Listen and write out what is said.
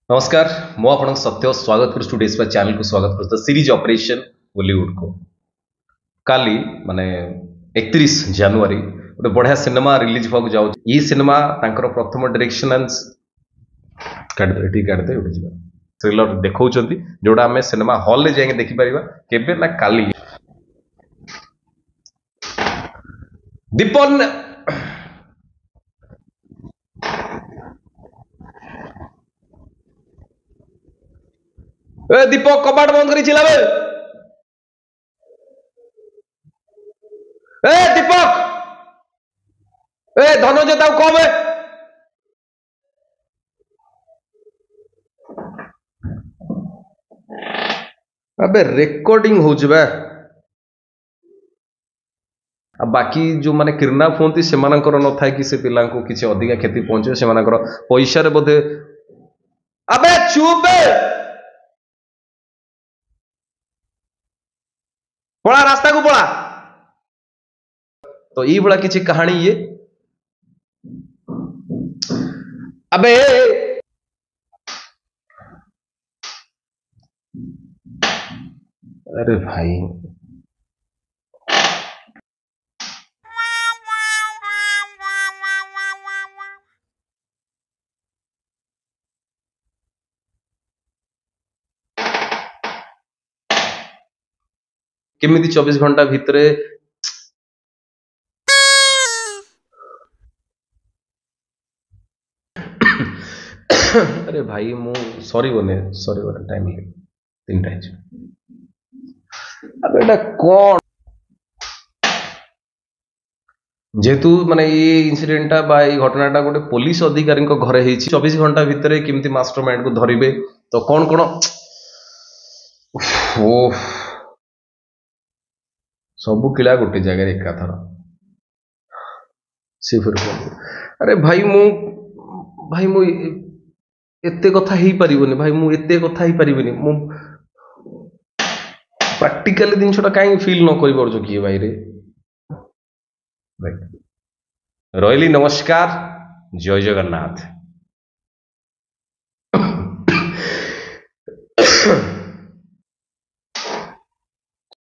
नमस्कार मु आपन सत्य स्वागत कर स्टूडियो पर चैनल को स्वागत कर सीरीज ऑपरेशन बॉलीवुड को काली माने 31 जनवरी गोटे बढ़िया सिनेमा रिलीज होगा जाऊ ये सिनेमा तांकर प्रथम डायरेक्शन काटदे उठे ट्रेलर देखौ जोड़ा आम सिनेमा हॉल ले जाके देखि परिबा केबे ना काली दीपन ए दीपक कबाट बंद करी चिल्लाबे ए दीपक ए धनंजय ताऊ कम है अबे रिकॉर्डिंग हो जबे अब बाकी जो माने किडनैप होती से न था कि से पिला को किसी अधिका क्षति पहुंचे से पैसा रे बोधे अबे चुप पड़ा रास्ता को पड़ा तो ये बड़ा किसी कहानी ये अबे अरे भाई केमिति 24 घंटा भितरे अरे भाई मु सॉरी बोले टाइम ले 3 टाइम अब एटा कौन जेतु माने ये इनसिडेंटा बा ये घटनाटा गोटे पुलिस अधिकारी घरे ही 24 घंटा भितर केमती मास्टरमाइंड को धरिबे तो कौन कौन सबू किला गोटे जगह एकाथर सी फिर अरे भाई मु एते कथा ही परिबोनी भाई मु एते कथा ही परिबोनी मु प्रैक्टिकली जिनसटा कहीं फील न कर पारछ किए भाई रे रही नमस्कार जय जगन्नाथ